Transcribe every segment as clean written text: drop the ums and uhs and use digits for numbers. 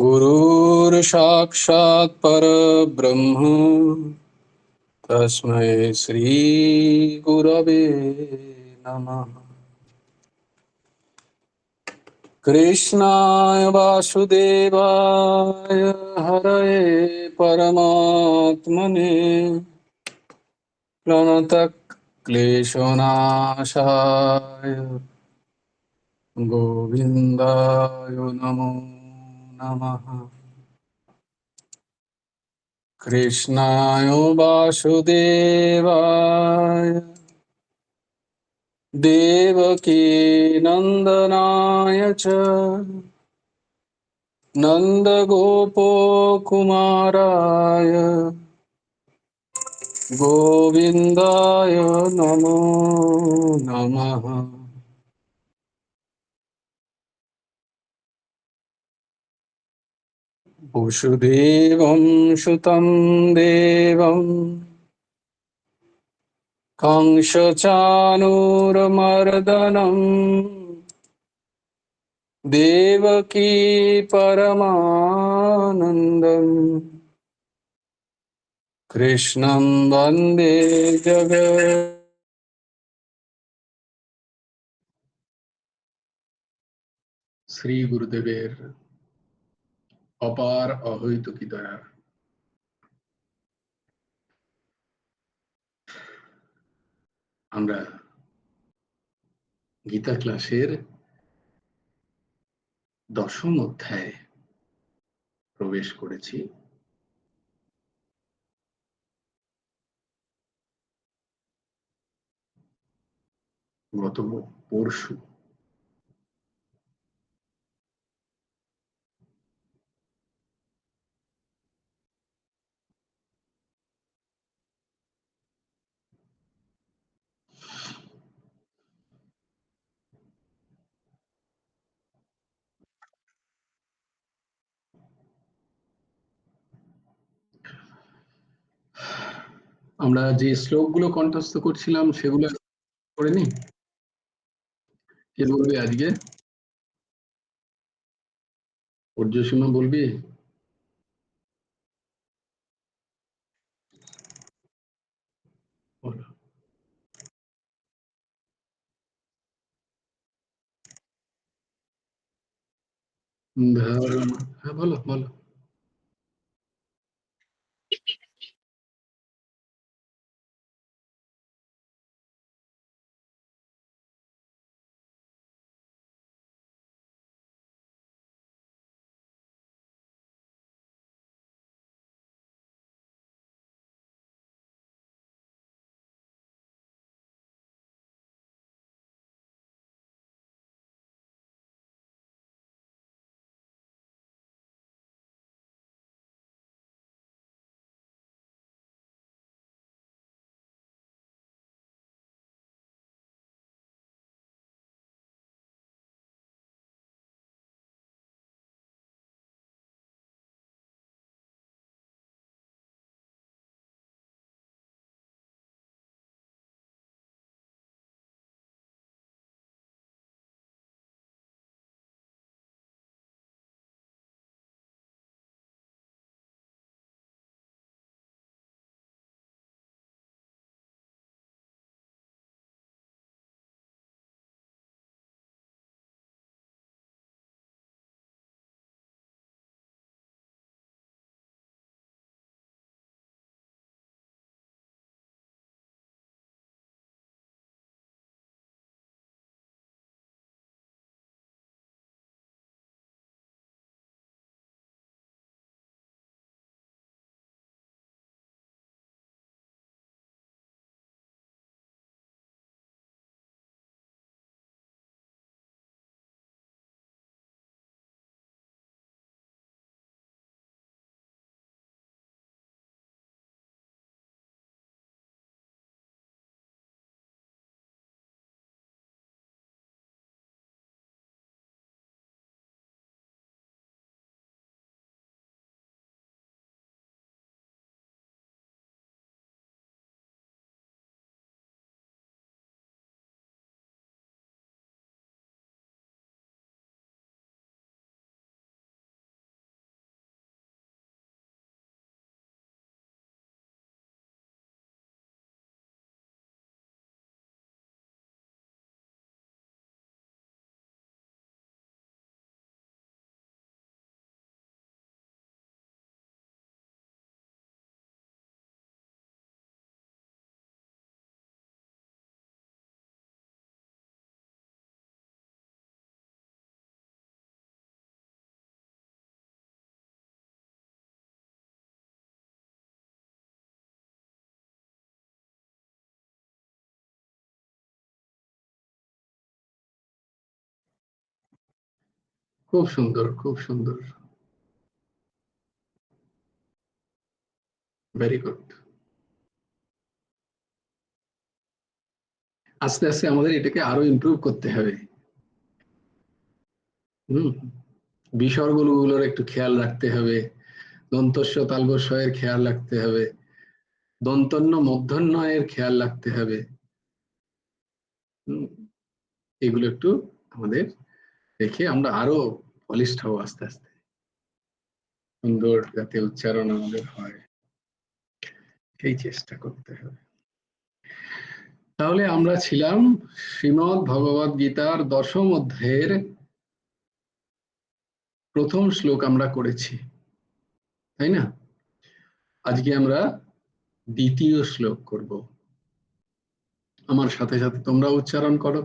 गुरुर्साक्षात् परब्रह्म तस्मै श्री गुरवे नमः। कृष्णाय वासुदेवाय हरये परमात्मने प्रणतक्लेशनाशाय गोविन्दाय नमो नमः। कृष्णाय वासुदेवाय देवकी नन्दनाय च नन्दगोपकुमाराय गोविन्दाय नमो नमः। वसुदेवं सुतं देवं कंसचाणूरमर्दनं देवकी परमानन्दं कृष्णं वन्दे जगत्। শ্রী গুরুদেবের অপার অহৈতুকী দয়া আমরা গীতা ক্লাসের 10ম অধ্যায়ে প্রবেশ করেছি। গত পরশু আমরা যে শ্লোকগুলো কণ্ঠস্থ করছিলাম সেগুলো করে নি। কে বলবে আজকে? পর্যসীমা বলবি? বলো। হ্যাঁ, বলো বলো। খুব সুন্দর, খুব সুন্দর, ভেরি গুড। আস্তে আস্তে আমাদের এটাকে আরো ইমপ্রুভ করতে হবে। হুম, বিসর্গগুলোর একটু খেয়াল রাখতে হবে, দন্তস্ব তালব্য এর খেয়াল রাখতে হবে, দন্তন্য মূর্ধন্য এর খেয়াল রাখতে হবে। হুম, এগুলো একটু আমাদের দেখে আমরা আরো পলিশড হবো আস্তে আস্তে, সুন্দর যাতে উচ্চারণ আমাদের হয় সেই চেষ্টা করতে হবে। তাহলে আমরা ছিলাম শ্রীমদ্ ভগবদ গীতার 10ম অধ্যায়ের প্রথম শ্লোক আমরা করেছি, তাই না? আজকে আমরা দ্বিতীয় শ্লোক করব। আমার সাথে সাথে তোমরা উচ্চারণ করো।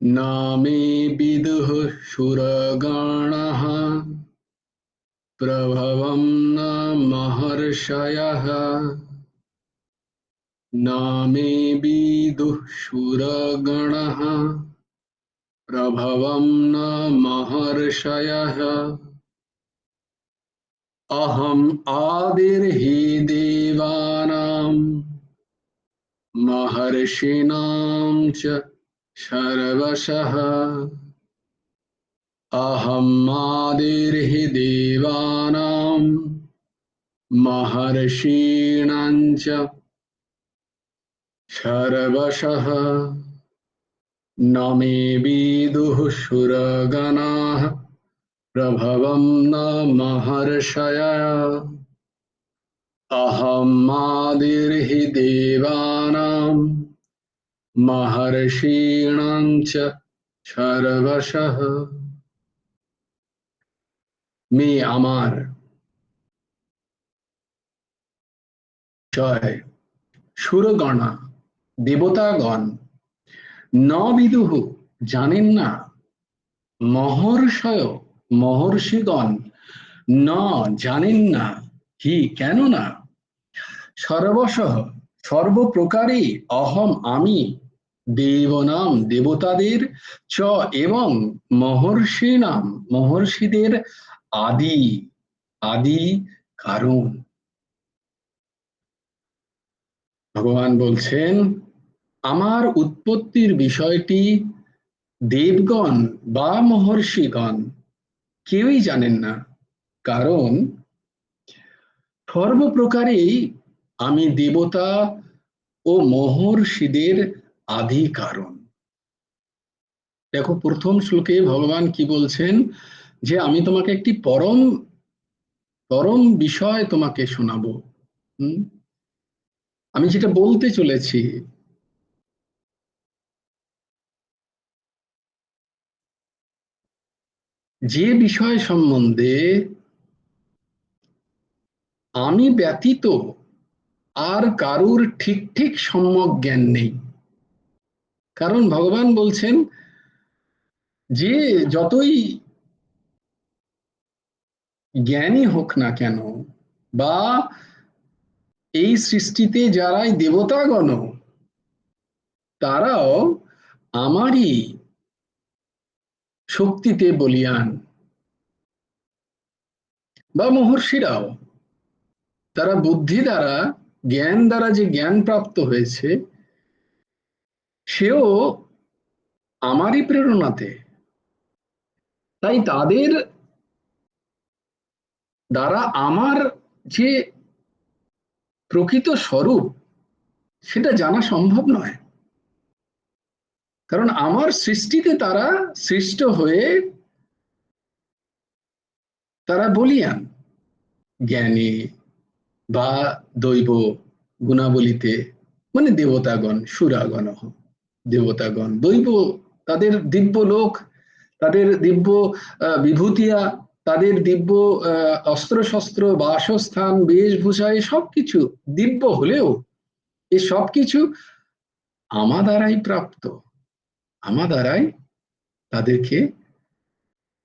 নামে বিদুঃ সুরগণঃ প্রভবং ন মহর্ষয়ঃ। নামে বিদুঃ সুরগণঃ প্রভবং ন মহর্ষয়ঃ। অহম আদির্হি দেবানাং মহর্ষিণাং চ সর্বশঃ। অহম আদির্হি দেবানাং মহর্ষিণাং চ সর্বশঃ। ন মে বিদুঃ সুরগণাঃ প্রভবং ন মহর্ষয়ঃ। অহম আদির্হি দেবানাং মহর্ষিণাং চ সর্বশঃ। মে আমার, জয় সুরগণা দেবতাগণ, ন বিদুঃ জানেন না, মহর্ষয় মহর্ষিগণ, ন জানেন না, হি কেননা, সর্বশঃ সর্বপ্রকারে, অহম আমি, দেবনাম দেবতাদের, চ এবং মহর্ষিণাম মহর্ষিদের আদি আদি কারণ। ভগবান বলছেন আমার উৎপত্তির বিষয়টি দেবগণ বা মহর্ষিগণ কেউই জানেন না, কারণ সর্বপ্রকারেই আমি দেবতা ও মহর্ষিদের আদি কারণ। দেখো প্রথম শ্লোকে ভগবান কি বলছেন, যে আমি তোমাকে একটি পরম পরম বিষয় তোমাকে শোনাবো। আমি যেটা বলতে চলেছি, যে বিষয় সম্বন্ধে আমি ব্যতীত আর কারুর ঠিক ঠিক সম্যক জ্ঞান নেই। কারণ ভগবান বলছেন যে যতই জ্ঞানী হোক না কেন, বা এই সৃষ্টিতে যারাই দেবতাগণ তারাও আমারই শক্তিতে বলীয়ান, বা মহর্ষিরাও তারা বুদ্ধি দ্বারা জ্ঞান দ্বারা যে জ্ঞান প্রাপ্ত হয়েছে সেও আমারই প্রেরণাতে। তাই তাদের দ্বারা আমার যে প্রকৃত স্বরূপ সেটা জানা সম্ভব নয়। কারণ আমার সৃষ্টিতে তারা সৃষ্ট হয়ে তারা বলীয়ান জ্ঞানী বা দৈব গুণাবলীতে, মানে দেবতাগণ সুরাগণ, দেবতাগণ দৈব, তাদের দিব্য লোক, তাদের দিব্য বিভূতিয়া, তাদের দিব্য অস্ত্র শস্ত্র বাসস্থান বেশভূষা, এই সবকিছু দিব্য হলেও এই সবকিছু আমা দ্বারাই প্রাপ্ত, আমা দ্বারাই তাদেরকে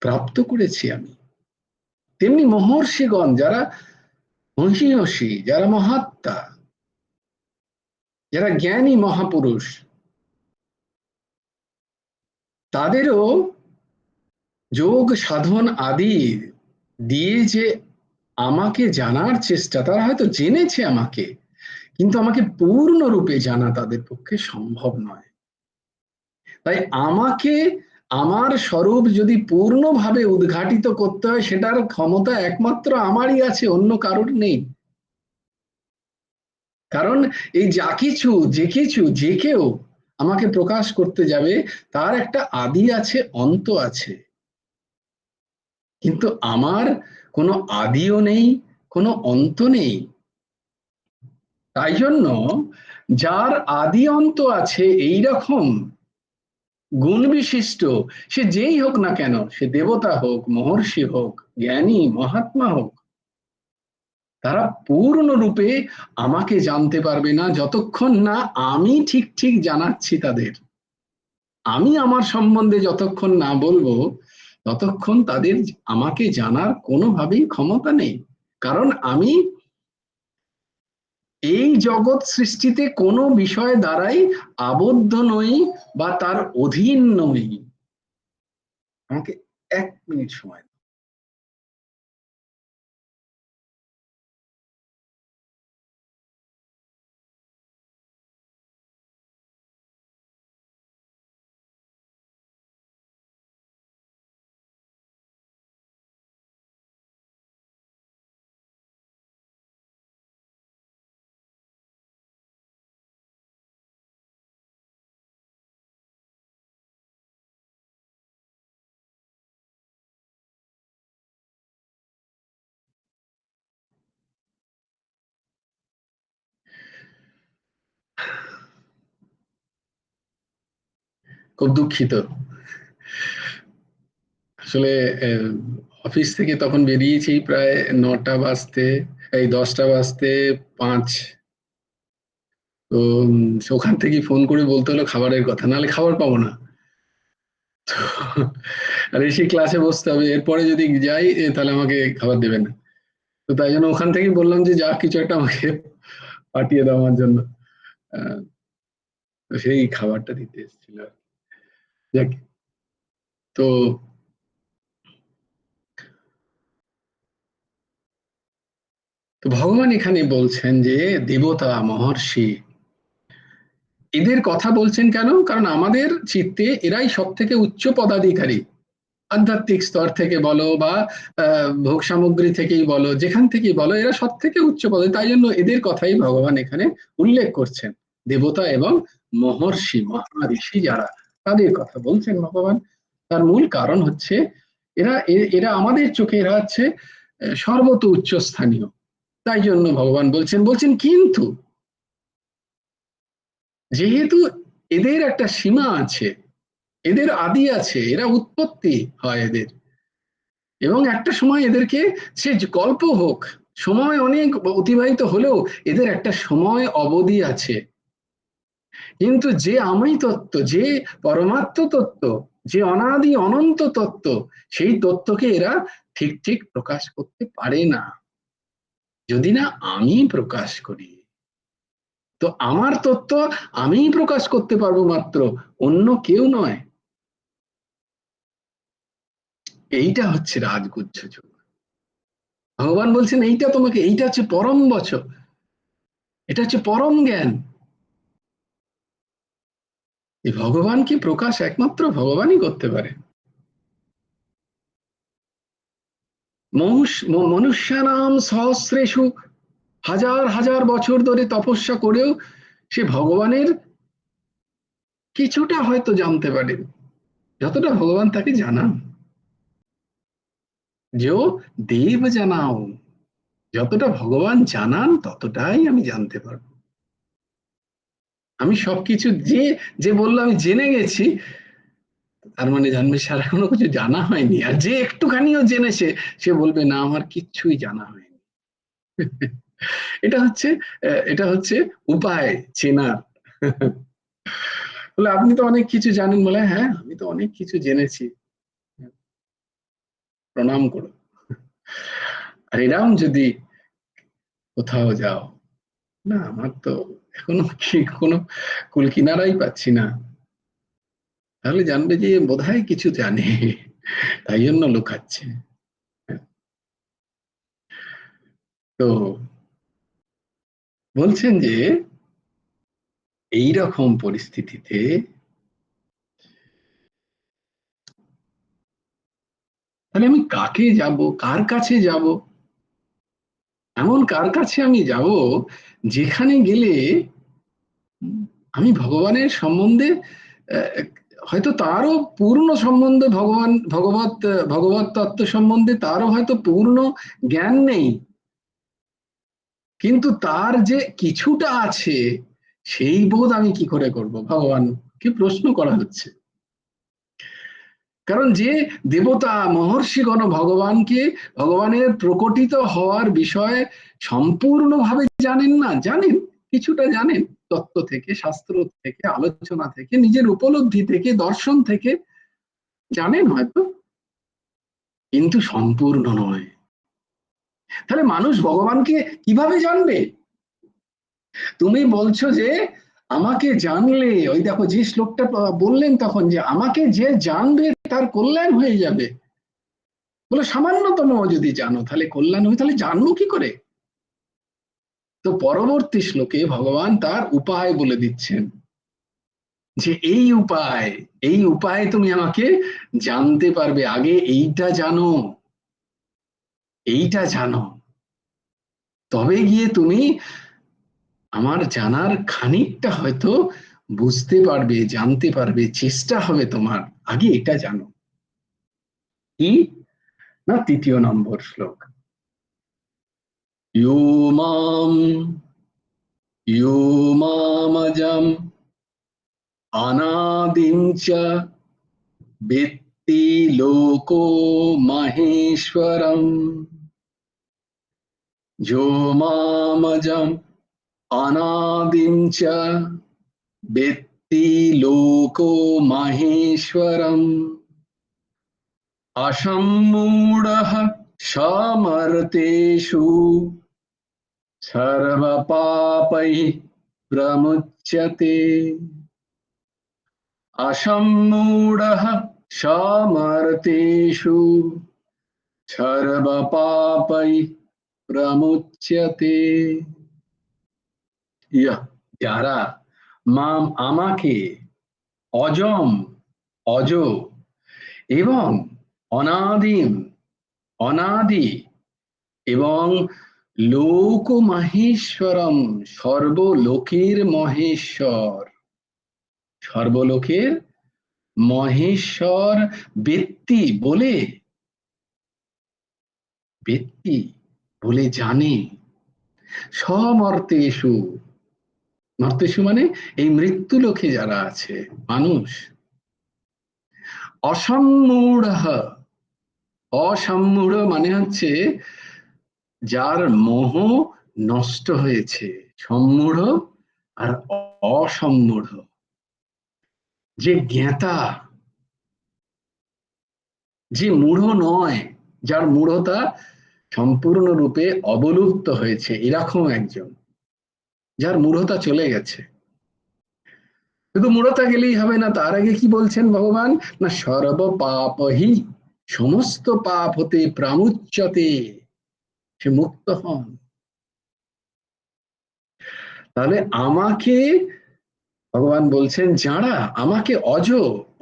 প্রাপ্ত করেছি আমি। তেমনি মহর্ষিগণ যারা মহিষী, যারা মহাত্মা, যারা জ্ঞানী মহাপুরুষ, তাদেরও যোগ সাধন আদি দিয়ে যে আমাকে জানার চেষ্টা, তারা হয়তো জেনেছে আমাকে, কিন্তু আমাকে পূর্ণরূপে জানা তাদের পক্ষে সম্ভব নয়। তাই আমাকে আমার স্বরূপ যদি পূর্ণভাবে উদ্ঘাটিত করতে হয়, সেটার ক্ষমতা একমাত্র আমারই আছে, অন্য কারোর নেই। কারণ এই যা কিছু, যে কেউ আমাকে প্রকাশ করতে যাবে, তার একটা আদি আছে, অন্ত আছে। কিন্তু আমার কোনো আদিও নেই, কোনো অন্ত নেই। তাই জন্য যার আদি অন্ত আছে এই রকম গুণ বিশিষ্ট, সে যেই হোক না কেন, সে দেবতা হোক, মহর্ষি হোক, জ্ঞানী মহাত্মা হোক, তারা পূর্ণরূপে আমাকে জানতে পারবে না যতক্ষণ না আমি ঠিক ঠিক জানাচ্ছি তাদের। আমি আমার সম্বন্ধে যতক্ষণ না বলবো, ততক্ষণ তাদের আমাকে জানার কোনোভাবেই ক্ষমতা নেই। কারণ আমি এই জগৎ সৃষ্টিতে কোনো বিষয় দ্বারাই আবদ্ধ নই বা তার অধীন নই। আমাকে 1 মিনিট সময়। খুব দুঃখিত, আসলে অফিস থেকে তখন বেরিয়েছি প্রায় 9টা বাজতে, এই 10টা বাজতে 5। তো ওখান থেকে ফোন করে বলতে হলো খাবারের কথা, নাহলে খাবার পাবো না। তো আর এসে ক্লাসে বসতে হবে, এরপরে যদি যাই তাহলে আমাকে খাবার দেবে না। তো তাই জন্য ওখান থেকেই বললাম যে যা কিছু একটা আমাকে পাঠিয়ে দাও আমার জন্য। আহ, তো সেই খাবারটা দিতে এসেছিল। যাক, তো তো ভগবান এখানে বলছেন যে দেবতা মহর্ষি এদের কথা বলছেন কেন? কারণ আমাদের চিত্তে এরাই সব থেকে উচ্চ পদাধিকারী। আধ্যাত্মিক স্তর থেকে বলো বা ভোগ সামগ্রী থেকেই বলো, যেখান থেকেই বলো, এরা সব থেকে উচ্চ পদে। তাই জন্য এদের কথাই ভগবান এখানে উল্লেখ করছেন। দেবতা এবং মহর্ষি, মহাঋষি যারা, তাদের কথা বলছেন ভগবান। তার মূল কারণ হচ্ছে এরা এরা আমাদের চোখে এরা হচ্ছে সর্বত উচ্চ স্থানীয়। তাই জন্য ভগবান বলছেন কিন্তু যেহেতু এদের একটা সীমা আছে, এদের আদি আছে, এরা উৎপত্তি হয় এদের, এবং একটা সময় এদেরকে, সে গল্প হোক, সময় অনেক অতিবাহিত হলেও এদের একটা সময় অবধি আছে। কিন্তু যে আমি তত্ত্ব, যে পরমাত্ম তত্ত্ব, যে অনাদি অনন্ত তত্ত্ব, সেই তত্ত্বকে এরা ঠিক ঠিক প্রকাশ করতে পারে না, যদি না আমি প্রকাশ করি। তো আমার তত্ত্ব আমিই প্রকাশ করতে পারবো মাত্র, অন্য কেউ নয়। এইটা হচ্ছে রাজগুচ্ছ যোগ। ভগবান বলছেন এইটা তোমাকে, এইটা হচ্ছে পরম বচন, এটা হচ্ছে পরম জ্ঞান। এই ভগবানকে প্রকাশ একমাত্র ভগবানই করতে পারে। মনুষ্যানাম সহস্রেষু, হাজার হাজার বছর ধরে তপস্যা করেও সে ভগবানের কিছুটা হয়তো জানতে পারে, যতটা ভগবান তাকে জানান। যে দেব জানাও, যতটা ভগবান জানান ততটাই আমি জানতে পারবো। আমি সবকিছু যে যে বললো আমি জেনে গেছি, তার মানে জানবে সারা কোনো কিছু জানা হয়নি। আর যে একটুখানিও জেনেছে, সে বলবে না আমার কিচ্ছুই জানা হয়নি। এটা হচ্ছে এটা হচ্ছে উপায় চেনার। বলে আপনি তো অনেক কিছু জানেন, বলে হ্যাঁ আমি তো অনেক কিছু জেনেছি, প্রণাম করো। আর এরকম যদি কোথাও যাও, না আমার তো এখনো কি কোনো কুল কিনারাই পাচ্ছি না, তাহলে জানবে যে বোধহয় কিছু জানে। তাই জন্য লুকাচ্ছে। তো বলছেন যে এই রকম পরিস্থিতিতে তাহলে আমি কাকে যাব, কার কাছে যাব? এমন কার কাছে আমি যাব যেখানে গেলে আমি ভগবানের সম্বন্ধে হয়তো তারও পূর্ণ সম্বন্ধে ভগবত তত্ত্ব সম্বন্ধে তারও হয়তো পূর্ণ জ্ঞান নেই, কিন্তু তার যে কিছুটা আছে সেই বোধ আমি কি করে করব? ভগবানকে প্রশ্ন করা হচ্ছে। কারণ যে দেবতা মহর্ষিগণ ভগবানের প্রকটিত হওয়ার বিষয়ে সম্পূর্ণভাবে জানেন না, জানেন কিছুটা, জানেন তত্ত্ব থেকে, শাস্ত্র থেকে, আলোচনা থেকে, নিজের উপলব্ধি থেকে, দর্শন থেকে জানেন হয়তো, কিন্তু সম্পূর্ণ নয়। তাহলে মানুষ ভগবানকে কিভাবে জানবে? তুমি বলছো যে আমাকে জানলে, ওই দেখো যে শ্লোকটা বললেন তখন, যে আমাকে যে জানবে তার কল্যাণ হয়ে যাবে। বলে সামান্যতম যদি জানো তাহলে কল্যাণ হবে, তাহলে জানবো কি করে? তো পরবর্তী শ্লোকে ভগবান তার উপায় বলে দিচ্ছেন, যে এই উপায় তুমি আমাকে জানতে পারবে। আগে এইটা জানো, এইটা জানো, তবে গিয়ে তুমি আমার জানার খানিকটা হয়তো বুঝতে পারবে, জানতে পারবে, চেষ্টা হবে তোমার। আগে এটা জানো। কি না, 3 নম্বর শ্লোক। ইয়ো মাম ইয়ো মামজম অনাদিং চ বেত্তি লোকো মহেশ্বরম, যো মামজম অনাদিং চ বেত্তি লোকো মহেশ্বরম, অসম্মূঢ়ঃ সমর্তেষু সর্বপাপৈঃ প্রমুচ্যতে। অসম্মূঢ়ঃ সমর্তেষু সর্বপাপৈঃ প্রমুচ্যতে। যারা মাম আমাকে, অজম অজ, এবং অনাদিম অনাদি, এবং লোক মাহেশ্বরম সর্বলোকের মহেশ্বর, সর্বলোকের মহেশ্বর ব্যক্তি বলে, ব্যক্তি বলে জানে। সমর্তেষু, মর্তেষু মানে এই মৃত্যু লোকে যারা আছে মানুষ। অসম্মূঢ়, অসম্মূঢ় মানে হচ্ছে যার মোহ নষ্ট হয়েছে। সম্মূঢ় আর অসম্মূঢ়, যে জ্ঞাতা, যে মূঢ় নয়, যার মূঢ়তা সম্পূর্ণরূপে অবলুপ্ত হয়েছে, এরকম একজন, যার মূঢ়তা চলে গেছে। শুধু মূঢ়তা গেলেই হবে না, তার আগে কি বলছেন ভগবান? না সর্ব পাপহি, সমস্ত পাপ হতে প্রামুচ্যতে, সে মুক্ত হন। তাহলে আমাকে ভগবান বলছেন, যারা আমাকে অজ,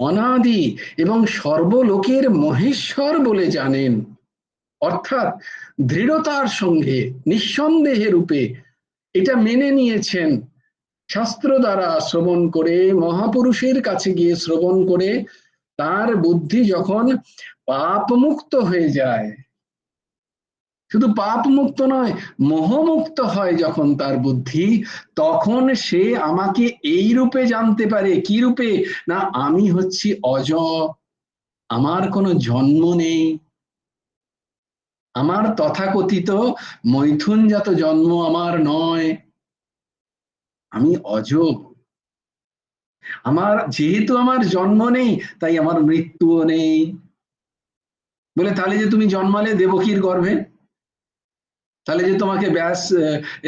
অনাদি এবং সর্বলোকের মহেশ্বর বলে জানেন, অর্থাৎ দৃঢ়তার সঙ্গে নিঃসন্দেহে রূপে এটা মেনে নিয়েছেন, শাস্ত্র দ্বারা শ্রবণ করে, মহাপুরুষের কাছে গিয়ে শ্রবণ করে তার বুদ্ধি যখন পাপ মুক্ত হয়ে যায়, শুধু পাপ মুক্ত নয়, মোহমুক্ত হয় যখন তার বুদ্ধি, তখন সে আমাকে এই রূপে জানতে পারে। কি রূপে? না আমি হচ্ছি অজ, আমার কোনো জন্ম নেই, আমার তথাকথিত মৈথুনজাত জন্ম আমার নয়, আমি অজ। যেহেতু আমার জন্ম নেই, তাই আমার মৃত্যুও নেই। বলে তাহলে যে তুমি জন্মালে দেবকীর গর্ভে, তাহলে যে তোমাকে ব্যাস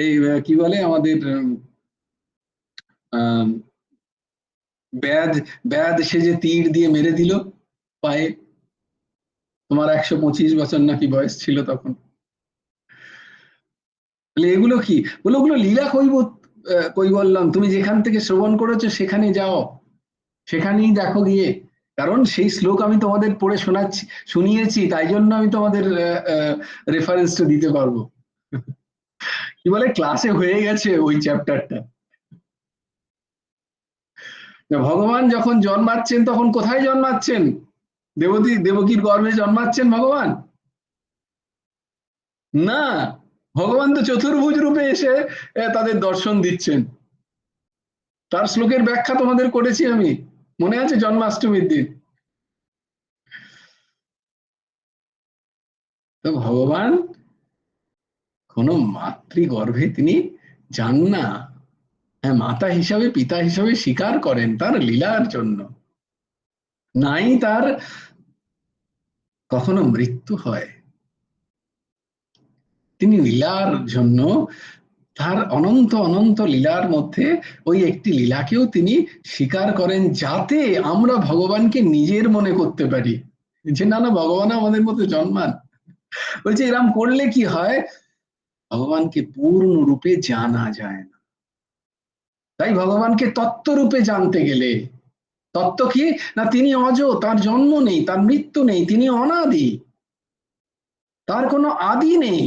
এই কি বলে আমাদের আহ ব্যাধ, ব্যাধ সে যে তীর দিয়ে মেরে দিল পায়ে, তোমার 125 বছর নাকি বয়স ছিল তখন। এগুলো কি? বলে ওগুলো লীলা কৈবল্যম, তুমি যেখান থেকে শ্রবণ করেছো সেখানে যাও, সেখানেই দেখো গিয়ে। কারণ সেই শ্লোক আমি তোমাদের পড়ে শুনিয়েছি, তাই জন্য আমি তোমাদের রেফারেন্সটা দিতে পারবো। কি বলে, ক্লাসে হয়ে গেছে ওই চ্যাপ্টারটা। ভগবান যখন জন্মাচ্ছেন তখন কোথায় জন্মাচ্ছেন? দেবকীর গর্ভে জন্মাচ্ছেন ভগবান? না, ভগবান তো চতুর্ভুজ রূপে এসে তাদের দর্শন দিচ্ছেন। তার শ্লোকের ব্যাখ্যা তোমাদের করেছি আমি, মনে আছে, জন্মাষ্টমীর দিন। তো ভগবান কোন মাতৃগর্ভে তিনি যান না। হ্যাঁ, মাতা হিসাবে, পিতা হিসাবে স্বীকার করেন তার লীলার জন্য। নাই তার কখনো মৃত্যু হয়, তিনি লীলার জন্য, তার অনন্ত অনন্ত লীলার মধ্যে ওই একটি লীলাকেও তিনি স্বীকার করেন, যাতে আমরা ভগবানকে নিজের মনে করতে পারি যে না না, ভগবান আমাদের মতো জন্মান। বলছে এরম করলে কি হয়, ভগবানকে পূর্ণ রূপে জানা যায় না। তাই ভগবানকে তত্ত্ব রূপে জানতে গেলে, তত্ত্ব কি না, তিনি অজ, তার জন্ম নেই, তার মৃত্যু নেই, তিনি অনাদি, তার কোনো আদি নেই,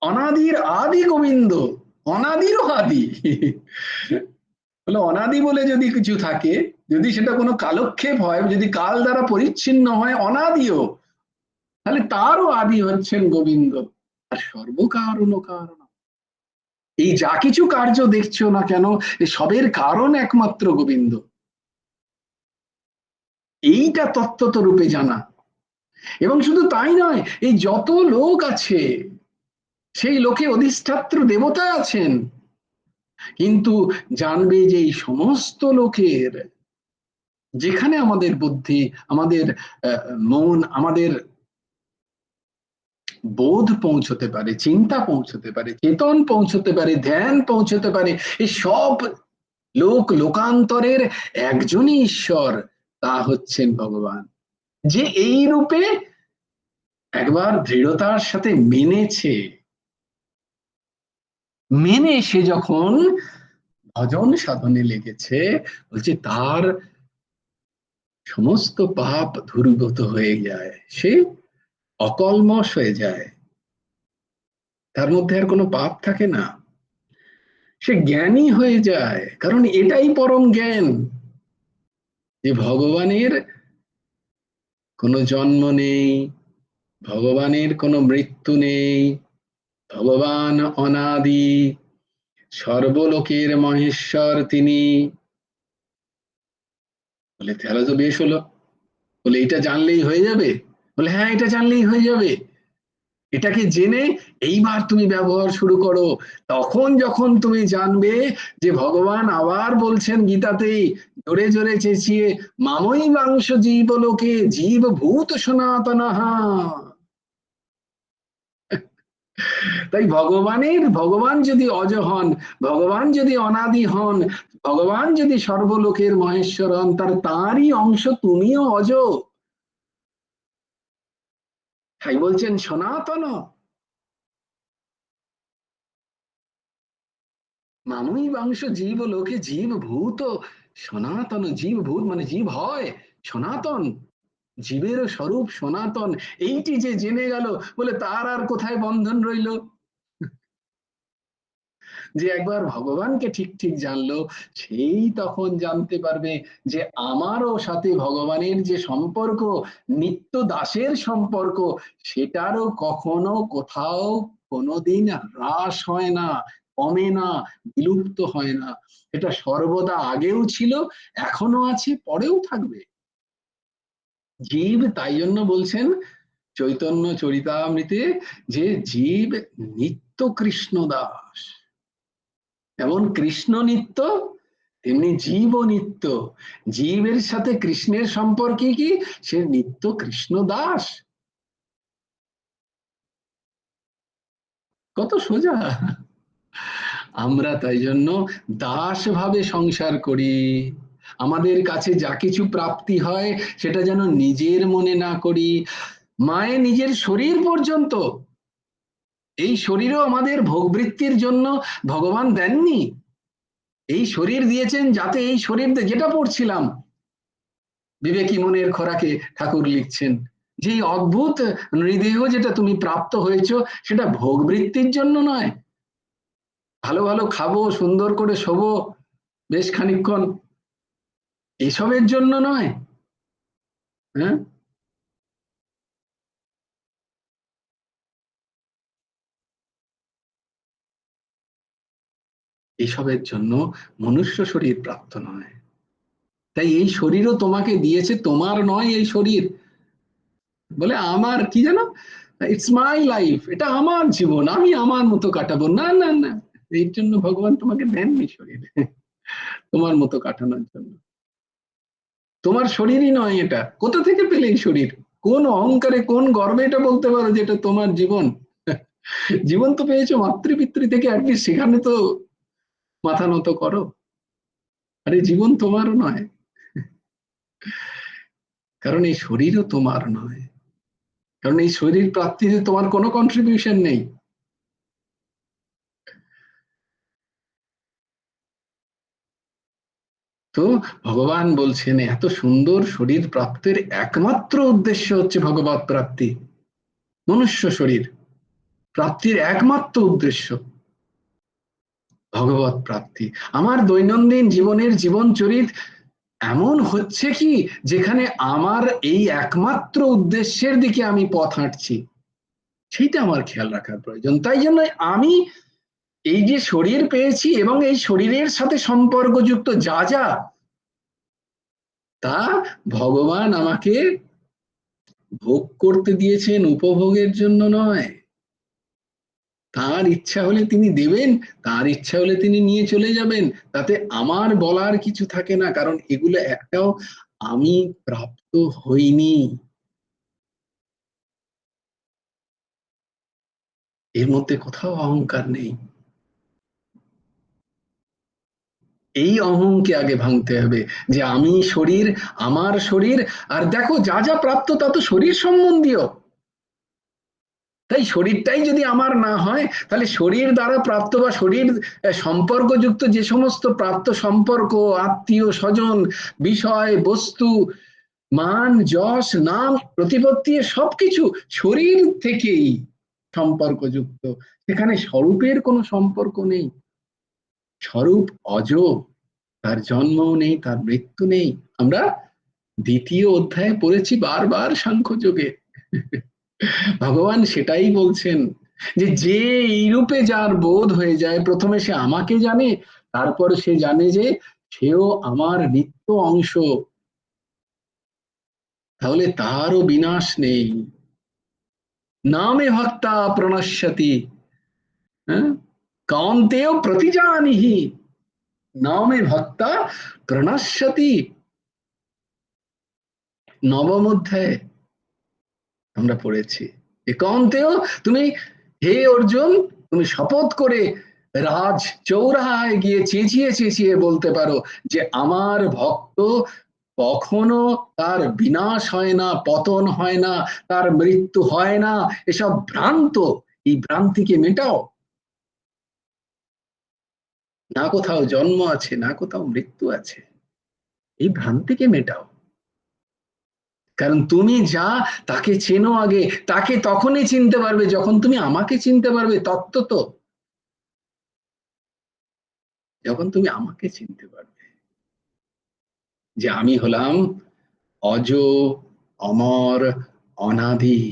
অনাদির আদি গোবিন্দ, অনাদিরও আদি। বলে অনাদি বলে যদি কিছু থাকে, যদি সেটা কোনো কালক্ষেপ হয়, যদি কাল দ্বারা পরিচ্ছিন্ন হয়, অনাদিও, তাহলে তারও আদি হচ্ছেন গোবিন্দ। আর সর্বকারণ কারণ, এই যা কিছু কার্য দেখছো না কেন, সবের কারণ একমাত্র গোবিন্দ। এইটা তত্ত্বত রূপে জানা। এবং শুধু তাই নয়, এই যত লোক আছে সেই লোকে অধিষ্ঠাত্র দেবতা আছেন, কিন্তু জানবে যে এই সমস্ত লোকের, যেখানে আমাদের বুদ্ধি, আমাদের মন, আমাদের বোধ পৌঁছতে পারে, চিন্তা পৌঁছতে পারে, চেতন পৌঁছতে পারে, ধ্যান পৌঁছতে পারে, এই সব লোকান্তরের একজনই ঈশ্বর, তা হচ্ছেন ভগবান, যে এই রূপে একবার দৃঢ়তার সাথে মেনে সে যখন ভজন সাধনে লেগেছে, বলছে তার সমস্ত পাপ ধূরীভূত হয়ে যায়, সে অকলমশ হয়ে যায়, তার মধ্যে আর কোনো পাপ থাকে না, সে জ্ঞানী হয়ে যায়। কারণ এটাই পরম জ্ঞান, যে ভগবানের কোনো জন্ম নেই, ভগবানের কোনো মৃত্যু নেই, ভগবান অনাদি, সর্বলোকের মহেশ্বর তিনি। বলে তাহলে তো বেশ হলো। বলে এটা জানলেই হয়ে যাবে? বলে হ্যাঁ, এটা জানলেই হয়ে যাবে। এটাকে জেনে এইবার তুমি ব্যবহার শুরু করো। তখন যখন তুমি জানবে যে ভগবান আবার বলছেন গীতাতেই জোরে জোরে চেঁচিয়ে, মামই মাংস জীবলোকে জীব ভূত সনাতনহা। তাই ভগবান যদি অজ হন, ভগবান যদি অনাদি হন, ভগবান যদি সর্বলোকের মহেশ্বর হন, তারই অংশ তুমিও অজ। তাই বলছেন সনাতন, মামুই বাংশ জীব লোকে জীব ভূত সনাতন। জীব ভূত মানে জীব হয় সনাতন, জীবের স্বরূপ সনাতন। এইটি যে জেনে গেল, বলে তার আর কোথায় বন্ধন রইল? যে একবার ভগবানকে ঠিক ঠিক জানলো, সেই তখন জানতে পারবে যে আমারও সাথে ভগবানের যে সম্পর্ক, নিত্য দাসের সম্পর্ক, সেটারও কখনো কোথাও কোনোদিন হ্রাস হয় না, কমে না, বিলুপ্ত হয় না। এটা সর্বদা আগেও ছিল, এখনো আছে, পরেও থাকবে। জীব তাই জন্য বলছেন চৈতন্য চরিতামৃতে যে জীব নিত্য কৃষ্ণ দাস। যেমন কৃষ্ণ নিত্য, তেমনি জীব নিত্য। জীবের সাথে কৃষ্ণের সম্পর্কে কি, সে নিত্য কৃষ্ণ দাস। কত সোজা। আমরা তাই জন্য দাস ভাবে সংসার করি। আমাদের কাছে যা কিছু প্রাপ্তি হয় সেটা যেন নিজের মনে না করি, মায়ের নিজের শরীর পর্যন্ত, এই শরীরও আমাদের ভোগবৃত্তির জন্য ভগবান দেননি। এই শরীর দিয়েছেন যাতে এই শরীর, যেটা পড়ছিলাম বিবেকী মনের খোরাকে ঠাকুর লিখছেন, যে অদ্ভুত নৃদেহ যেটা তুমি প্রাপ্ত হয়েছ, সেটা ভোগবৃত্তির জন্য নয়, ভালো ভালো খাবো, সুন্দর করে শোবো বেশ খানিকক্ষণ, এসবের জন্য নয়। হ্যাঁ, এসবের জন্য মনুষ্য শরীর প্রাপ্ত নয়। তাই এই শরীরও তোমাকে দিয়েছে, তোমার নয় এই শরীর। বলে আমার কি জানো, ইটস মাই লাইফ, এটা আমার জীবন, আমি আমার মতো কাটাবো। না না না, এর জন্য ভগবান তোমাকে দেননি শরীর তোমার মতো কাটানোর জন্য। তোমার শরীরই নয় এটা। কোথা থেকে পেলে এই শরীর? কোন অহংকারে, কোন গর্বে এটা বলতে পারো যে এটা তোমার জীবন? জীবন তো পেয়েছো মাতৃপিতৃ থেকে, অ্যাটলিস্ট সেখানে তো মাথা নত করো। আরে জীবন তোমারও নয়, কারণ এই শরীরও তোমার নয়, কারণ এই শরীর প্রাপ্তিতে তোমার কোনো কন্ট্রিবিউশন নেই। তো ভগবান বলছেন এত সুন্দর শরীর প্রাপ্তির একমাত্র উদ্দেশ্য হচ্ছে ভগবৎ প্রাপ্তি। মনুষ্য শরীর প্রাপ্তির একমাত্র উদ্দেশ্য ভগবৎ প্রাপ্তি। আমার দৈনন্দিন জীবনের জীবন চরিত এমন হচ্ছে কি যেখানে আমার এই একমাত্র উদ্দেশ্যের দিকে আমি পথ হাঁটছি, সেইটা আমার খেয়াল রাখার প্রয়োজন। তাই জন্য আমি এই যে শরীর পেয়েছি এবং এই শরীরের সাথে সম্পর্কযুক্ত যা যা, তা ভগবান আমাকে ভোগ করতে দিয়েছেন, উপভোগের জন্য নয়। তার ইচ্ছা হলে তিনি দেবেন, তার ইচ্ছা হলে তিনি নিয়ে চলে যাবেন, তাতে আমার বলার কিছু থাকে না, কারণ এগুলো একটাও আমি প্রাপ্ত হইনি। এর মধ্যে কোথাও অহংকার নেই। এই অহংকে আগে ভাঙতে হবে, যে আমি শরীর, আমার শরীর। আর দেখো যা যা প্রাপ্ত তা তো শরীর সম্বন্ধীয়। তাই শরীরটাই যদি আমার না হয়, তাহলে শরীর দ্বারা প্রাপ্ত বা শরীর সম্পর্কযুক্ত যে সমস্ত প্রাপ্ত সম্পর্ক, আত্মীয় স্বজন, বিষয় বস্তু, মান যশ নাম প্রতিপত্তি, সবকিছু শরীর থেকেই সম্পর্কযুক্ত। সেখানে স্বরূপের কোনো সম্পর্ক নেই। স্বরূপ অজ, তার জন্মও নেই, তার মৃত্যু নেই। আমরা দ্বিতীয় অধ্যায়ে পড়েছি বারবার সাংখ্যযোগে, ভগবান সেটাই বলছেন, যে যে এইরূপে যার বোধ হয়ে যায়, প্রথমে সে আমাকে জানে, তারপরে সে জানে যে সেও আমার নিত্য অংশ, তাহলে তারও বিনাশ নেই। নামে ভক্তা প্রণশ্যতি, হ্যাঁ, কান্তেও প্রতিজানিহি, নামে ভক্তা প্রণশ্যতি। নবম অধ্যায়ে আমরা পড়েছি, একান্তেও তুমি, হে অর্জুন, তুমি শপথ করে রাজ চৌরাহায় গিয়ে চেঁচিয়ে চেঁচিয়ে বলতে পারো যে আমার ভক্ত কখনো তার বিনাশ হয় না, পতন হয় না, তার মৃত্যু হয় না, এসব ভ্রান্ত। এই ভ্রান্তিকে মেটাও। না কোথাও জন্ম আছে, না কোথাও মৃত্যু আছে, এই ভ্রান্তিকে মেটাও। কারণ তুমি যা তাকে চেনো আগে, তাকে তখনই চিনতে পারবে যখন তুমি আমাকে চিনতে পারবে। তত্ত্ব তো যখন তুমি আমাকে চিনতে পারবে, যে আমি হলাম অজ, অমর, অনাদি,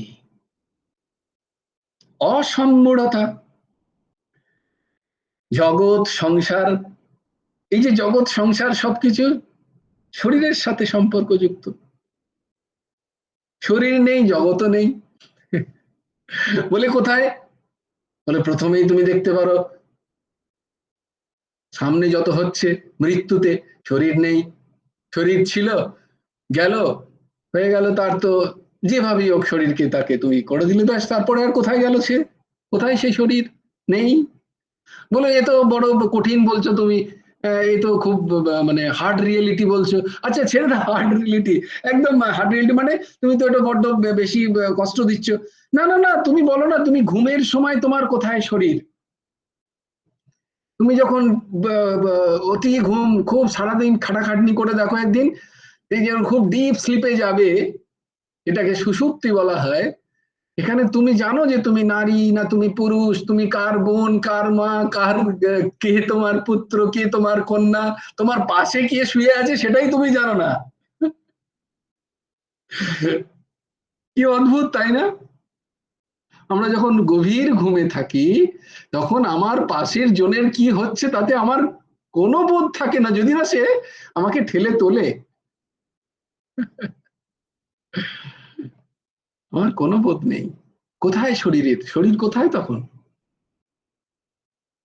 অসম্মূঢ়তা। জগৎ সংসার, এই যে জগৎ সংসার সবকিছু শরীরের সাথে সম্পর্কযুক্ত। শরীর নেই, জগৎও নেই। বলে কোথায়? বলে প্রথমেই তুমি দেখতে পারো সামনে যত হচ্ছে মৃত্যুতে, শরীর নেই। শরীর ছিল, গেল, হয়ে গেল, তার তো যেভাবেই হোক শরীরকে তাকে তুমি করে দিলে, ব্যাস, তারপরে আর কোথায় গেল সে? কোথায় সেই শরীর? নেই। বলে এ তো বড় কঠিন বলছো তুমি, এই তো খুব মানে হার্ড রিয়েলিটি বলছো। আচ্ছা ছেড়ে না হার্ড রিয়েলিটি, একদম হার্ড রিয়েলিটি মানে তুমি তো এটা বড্ড বেশি কষ্ট দিচ্ছ। না না না, তুমি বলো না, তুমি ঘুমের সময় তোমার কোথায় শরীর? তুমি যখন অতি ঘুম, খুব সারাদিন খাটাখাটনি করে দেখো একদিন, এই যে খুব ডিপ স্লিপে যাবে, এটাকে সুষুপ্তি বলা হয়। এখানে তুমি জানো যে তুমি নারী না তুমি পুরুষ, তুমি কার বোন কার মা, কার কে তোমার পুত্র কে তোমার কন্যা, তোমার পাশে কে শুয়ে আছে সেটাই তুমি জানো না। কি অদ্ভুত তাই না? আমরা যখন গভীর ঘুমে থাকি তখন আমার পাশের জনের কি হচ্ছে তাতে আমার কোনো বোধ থাকে না, যদি না সে আমাকে ঠেলে তোলে, আমার কোনো বোধ নেই। কোথায় শরীরের, শরীর কোথায় তখন?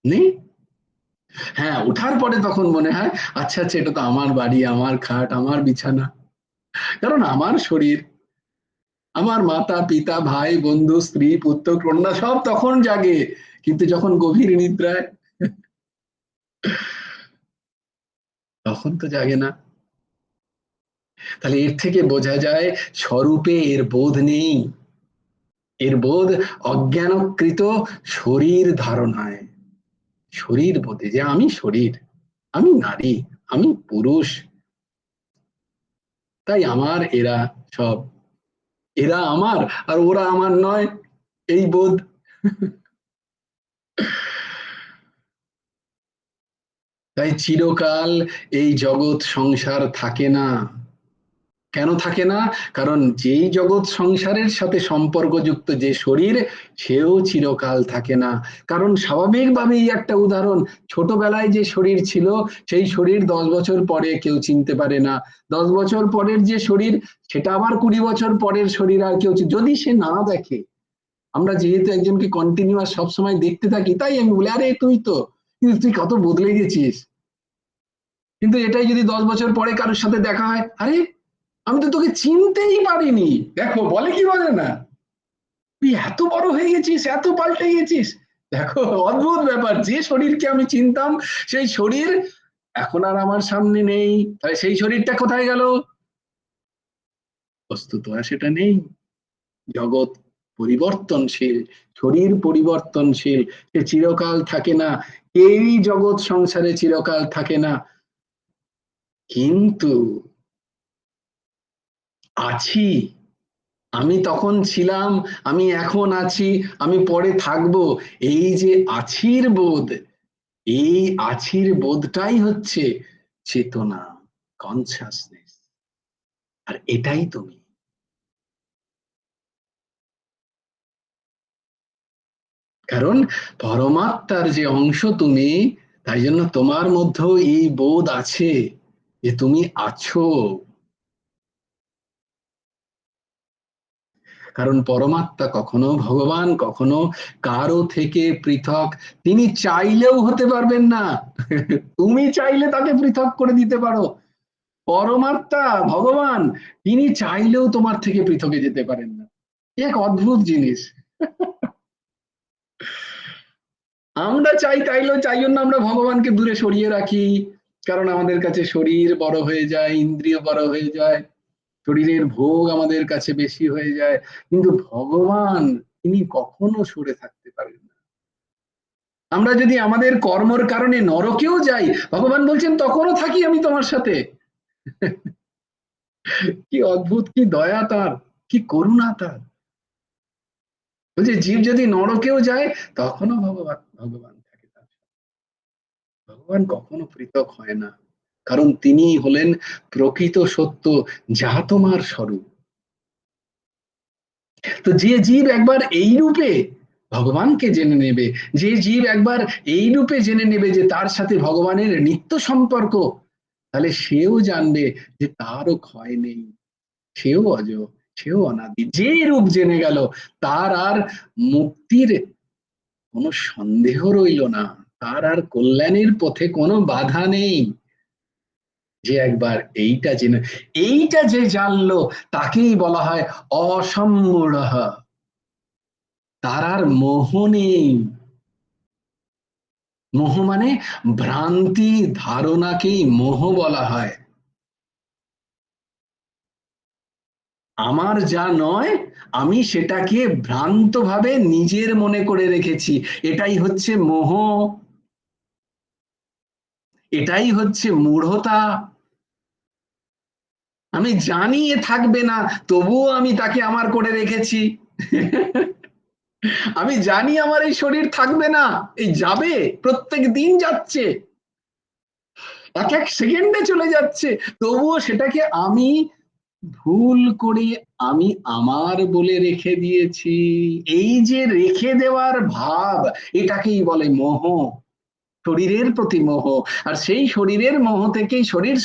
নেই। হ্যাঁ, ওঠার পরে তখন মনে হয় আচ্ছা আচ্ছা এটা তো আমার বাড়ি, আমার খাট, আমার বিছানা, কারণ আমার শরীর, আমার মাতা পিতা ভাই বন্ধু স্ত্রী পুত্র কন্যা সব তখন জাগে, কিন্তু যখন গভীর নিদ্রায় তখন তো জাগে না। তাহলে এর থেকে বোঝা যায় স্বরূপে এর বোধ নেই, এর বোধ অজ্ঞানকৃত শরীর ধারণায়, শরীর বোধে যে আমি শরীর, আমি নারী, আমি পুরুষ, তাই আমার এরা সব, এরা আমার আর ওরা আমার নয়, এই বোধ। তাই চিরকাল এই জগৎ সংসার থাকে না। কেন থাকে না? কারণ যেই জগৎ সংসারের সাথে সম্পর্কযুক্ত যে শরীর, সেও চিরকাল থাকে না। কারণ স্বাভাবিকভাবেই একটা উদাহরণ, ছোটবেলায় যে শরীর ছিল সেই শরীর 10 বছর পরে কেউ চিনতে পারে না, 10 বছর পরের যে শরীর সেটা আবার 20 বছর পরের শরীর আর কেউ যদি সে না দেখে। আমরা যেহেতু একজনকে কন্টিনিউয়াস সবসময় দেখতে থাকি তাই আমি বলি আরে তুই তো, কিন্তু তুই কত বদলে গেছিস। কিন্তু এটাই যদি 10 বছর পরে কারোর সাথে দেখা হয়, আরে আমি তো তোকে চিনতেই পারিনি, দেখো বলে কি বলে না, তুই এত বড় হয়ে গেছিস, এত পাল্টে গেছিস। দেখো অদ্ভুত ব্যাপার, যে শরীরকে আমি চিনতাম সেই শরীর এখন আর আমার সামনে নেই, তাহলে সেই শরীরটা কোথায় গেল? বস্তুত আর সেটা নেই। জগৎ পরিবর্তনশীল, শরীর পরিবর্তনশীল, সে চিরকাল থাকে না, কেউই জগৎ সংসারে চিরকাল থাকে না। কিন্তু আছি, আমি তখন ছিলাম, আমি এখন আছি, আমি পরে থাকবো, এই যে আছির বোধ, এই আছির বোধটাই হচ্ছে চেতনা, কনসাসনেস। আর এটাই তুমি। কারণ পরমাত্মার যে অংশ তুমি, তাই জন্য তোমার মধ্যেও এই বোধ আছে যে তুমি আছো। কারণ পরমাত্মা কখনো, ভগবান কখনো কারো থেকে পৃথক তিনি চাইলেও হতে পারবেন না। তুমি চাইলে তাকে পৃথক করে দিতে পারো, পরমাত্মা ভগবান তিনি চাইলেও তোমার থেকে পৃথকে যেতে পারেন না। এক অদ্ভুত জিনিস। আমরা চাই, তাইলেও চাই জন্য আমরা ভগবানকে দূরে সরিয়ে রাখি, কারণ আমাদের কাছে শরীর বড় হয়ে যায়, ইন্দ্রিয় বড় হয়ে যায়, শরীরের ভোগ আমাদের কাছে বেশি হয়ে যায়। কিন্তু ভগবান তিনি কখনো সরে থাকতে পারেন না। আমরা যদি আমাদের কর্মর কারণে নরকেও যাই, ভগবান বলছেন তখনও থাকি আমি তোমার সাথে। কি অদ্ভুত, কি দয়া তার, কি করুণা তার। বলছে জীব যদি নরকেও যায় তখনও ভগবান, ভগবান থাকে তার সাথে। ভগবান কখনো পৃথক হয় না, কারণ তিনি হলেন প্রকৃত সত্য, যা তোমার স্বরূপ। তো যে জীব একবার এই রূপে ভগবানকে জেনে নেবে, যে জীব একবার এই রূপে জেনে নেবে যে তার সাথে ভগবানের নিত্য সম্পর্ক, তাহলে সেও জানবে যে তারও ক্ষয় নেই, সেও অজ, সেও অনাদি। যে রূপ জেনে গেল তার আর মুক্তির কোনো সন্দেহ রইল না, তার আর কল্যাণের পথে কোনো বাধা নেই। যে একবার এইটা জেনে, এইটা যে জানলো তাকেই বলা হয় অসম্মূঢ়, তার আর মোহ নেই। মোহ মানে ভ্রান্তি ধারণাকেই মোহ বলা হয়। আমার যা নয় আমি সেটাকে ভ্রান্তভাবে নিজের মনে করে রেখেছি, এটাই হচ্ছে মোহ, এটাই হচ্ছে মূঢ়তা। আমি জানি এ থাকবে না, তবুও আমি তাকে আমার করে রেখেছি। আমি জানি আমার এই শরীর থাকবে না, এই যাবে, প্রত্যেক দিন যাচ্ছে, এক এক সেকেন্ডে চলে যাচ্ছে, তবুও সেটাকে আমি ভুল করে আমি আমার বলে রেখে দিয়েছি। এই যে রেখে দেওয়ার ভাব, এটাকেই বলে মোহ, শরীরের প্রতি মোহ। আর সেই শরীরের মোহ থেকেই শরীর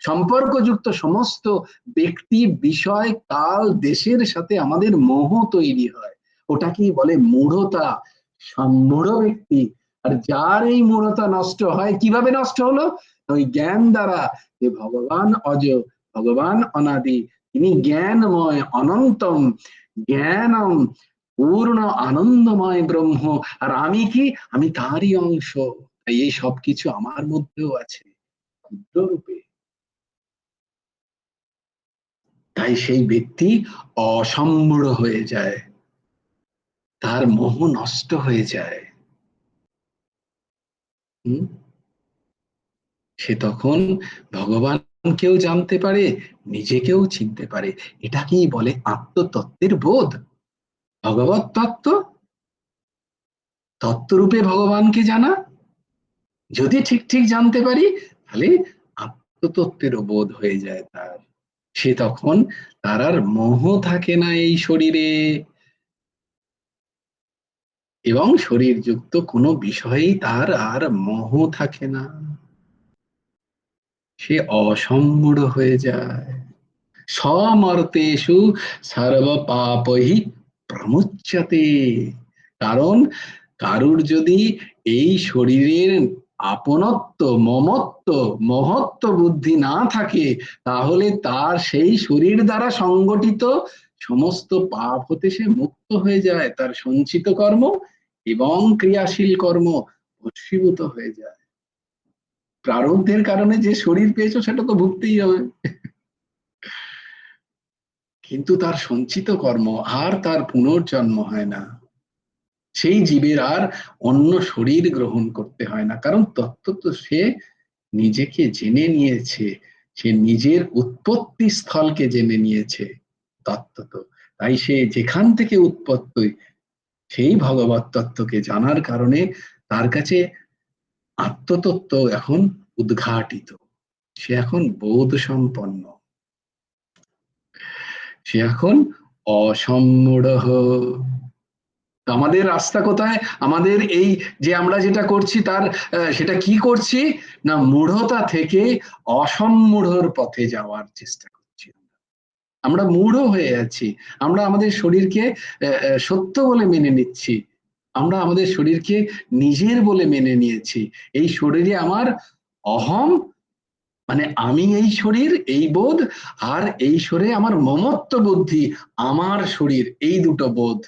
সম্পর্কযুক্ত সমস্ত ব্যক্তি, বিষয়, কাল, দেশের সাথে আমাদের মোহ তৈরি হয়। ওটাকেই বলে মূঢ়তা, সম্মূঢ় ব্যক্তি। আর যার এই মূঢ়তা নষ্ট হয়, কিভাবে নষ্ট হলো? ওই জ্ঞান দ্বারা, যে ভগবান অজ, ভগবান অনাদি, তিনি জ্ঞানময় অনন্তম, জ্ঞানম পূর্ণ আনন্দময় ব্রহ্ম। আর আমি কি? আমি তারই অংশ। তাই এই সবকিছু আমার মধ্যেও আছে ক্ষুদ্র রূপে। তাই সেই ব্যক্তি অসম্মূঢ় হয়ে যায়, তার মোহ নষ্ট হয়ে যায়। হুম, সে তখন ভগবানকেও জানতে পারে, নিজেকেও চিনতে পারে। এটাকেই বলে আত্মতত্ত্বের বোধ। ভগবত তত্ত্ব, তত্ত্বরূপে ভগবানকে জানা, যদি ঠিক ঠিক জানতে পারি, তাহলে আত্মতত্ত্বেরও বোধ হয়ে যায় তার। সে তখন, তার আর মোহ থাকে না এই শরীরে, এবং শরীরযুক্ত কোনো বিষয়েই তার আর মোহ থাকে না, সে অসম্মূঢ় হয়ে যায়। সমর্তেষু সর্ব পাপহি প্রমুচ্যতে। কারণ কারুর যদি এই শরীরের আপনত্ব, মমত্ব, মহত্ব বুদ্ধি না থাকে, তাহলে তার সেই শরীর দ্বারা সংগঠিত সমস্ত পাপ হতে সে মুক্ত হয়ে যায়। তার সঞ্চিত কর্ম এবং ক্রিয়াশীল কর্ম ভস্মীভূত হয়ে যায়। প্রারব্ধের কারণে যে শরীর পেয়েছো সেটা তো ভুগতেই হবে, কিন্তু তার সঞ্চিত কর্ম, আর তার পুনর্জন্ম হয় না। সেই জীবের আর অন্য শরীর গ্রহণ করতে হয় না, কারণ তত্ত্ব তো সে নিজেকে জেনে নিয়েছে, সে নিজের উৎপত্তি স্থলকে জেনে নিয়েছে তত্ত্ব তো। তাই সে যেখান থেকে উৎপত্তি, সেই ভগবত তত্ত্বকে জানার কারণে তার কাছে আত্মতত্ত্ব এখন উদ্ঘাটিত, সে এখন বোধ সম্পন্ন, সে এখন অসম্মূঢ়। আমাদের রাস্তা কোথায়? আমাদের এই যে আমরা যেটা করছি তার সেটা কি করছি না, মূঢ়তা থেকে অসম্মূঢ়র পথে যাওয়ার চেষ্টা করছি। আমরা মূঢ় হয়ে আছি, আমরা আমাদের শরীরকে সত্য বলে মেনে নিচ্ছি, আমরা আমাদের শরীরকে নিজের বলে মেনে নিয়েছি। এই শরীরে আমার অহম, মানে আমি এই শরীর, এই বোধ, আর এই শরীরে আমার মমত্ব বুদ্ধি, আমার শরীর, এই দুটো বোধ,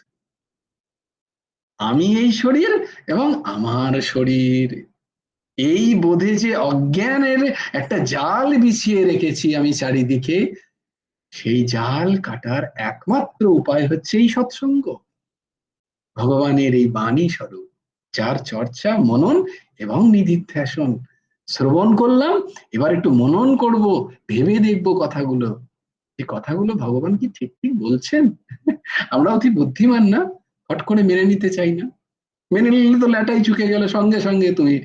আমি এই শরীর এবং আমার শরীর, এই বোধে যে অজ্ঞানের একটা জাল বিছিয়ে রেখেছি আমি চারিদিকে, সেই জাল কাটার একমাত্র উপায় হচ্ছে এই সৎসঙ্গ, ভগবানের এই বাণী স্বরূপ, যার চর্চা, মনন এবং নিধিধ্যাসন। শ্রবণ করলাম, এবার একটু মনন করব, ভেবে দেখবো কথাগুলো, এই কথাগুলো ভগবান কি ঠিক ঠিক বলছেন। আমরা অতি বুদ্ধিমান না, হট করে মেনে নিতে চাই না। মেনে নিলে তো ল্যাটাই চুকে গেল, সঙ্গে সঙ্গে তুমি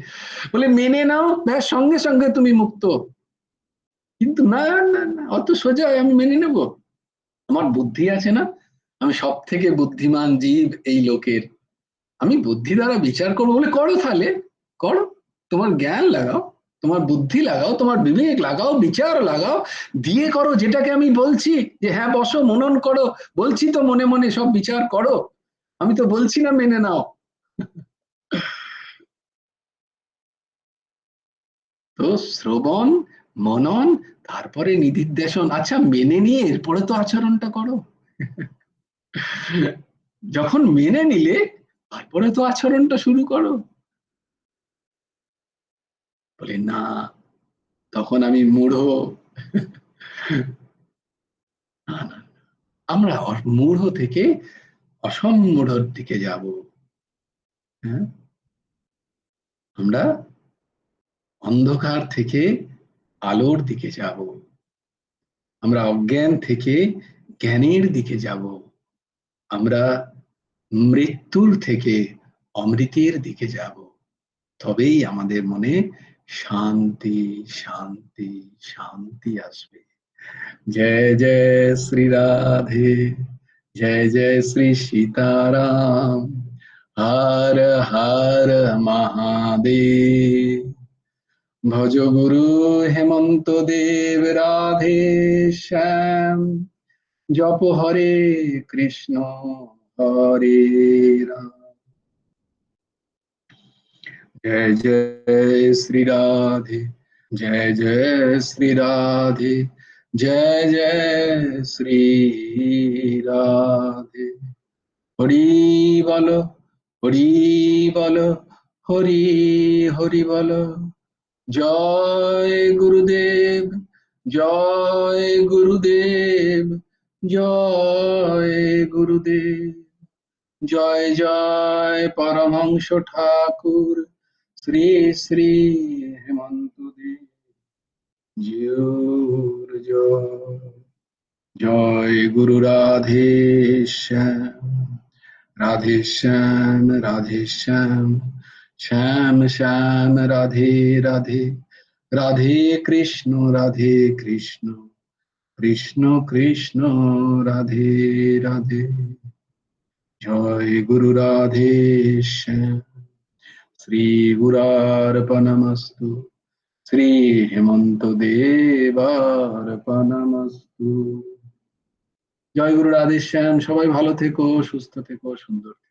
বলে মেনে নাও, ব্যাস সঙ্গে সঙ্গে তুমি মুক্ত। কিন্তু না, না, না, অত সোজা আমি মেনে নেব? আমার বুদ্ধি আছে না, আমি সব থেকে বুদ্ধিমান জীব এই লোকের, আমি বুদ্ধি দ্বারা বিচার করবো। বলে করো তাহলে, করো, তোমার জ্ঞান লাগাও, তোমার বুদ্ধি লাগাও, তোমার বিবেক লাগাও, বিচার লাগাও, দিয়ে করো যেটাকে আমি বলছি, যে হ্যাঁ বসো মনন করো, বলছি তো মনে মনে সব বিচার করো, আমি তো বলছি না মেনে নাও। তো শ্রবণ, মনন, তারপরে নিধিধ্যাসন। আচ্ছা মেনে নিয়ে এরপরে তো আচরণটা করো। যখন মেনে নিলে তারপরে তো আচরণটা শুরু করো। বলে না, তখন আমি মূঢ়। না না, আমরা মূঢ় থেকে অসম্মূঢ়র দিকে যাব। হ্যাঁ, আমরা অন্ধকার থেকে আলোর দিকে যাব, আমরা অজ্ঞান থেকে জ্ঞানের দিকে যাব, আমরা মৃত্যুর থেকে অমৃতের দিকে যাব। তবেই আমাদের মনে শান্তি শান্তি শান্তি আসবে। জয় জয় শ্রী রাধে, জয় জয় শ্রী সীতারাম, হর হর মহাদেব। ভজ গুরু হেমন্ত দেব রাধে শ্যাম, জপ হরে কৃষ্ণ হরে রাম। जय जय श्री राधे, जय जय श्री राधे, जय जय श्री राधे। हरि बोलो, हरि बोलो, हरि हरि बोलो। जय गुरुदेव, जय गुरुदेव, जय गुरुदेव। जय जय परमहंस ठाकुर श्री श्री हेमंत देव जियोर जय। जय गुरु राधे श्याम, राधे श्याम राधे श्याम, श्याम श्याम राधे राधे, राधे कृष्ण कृष्ण कृष्ण राधे राधे। जय गुरु राधे श्याम, श्री गुरार्पणमस्तु, श्री हेमंत देवार्पणमस्तु। জয় গুরু রাধে শ্যাম। সবাই ভালো থেকো, সুস্থ থেকো, সুন্দর থেকো।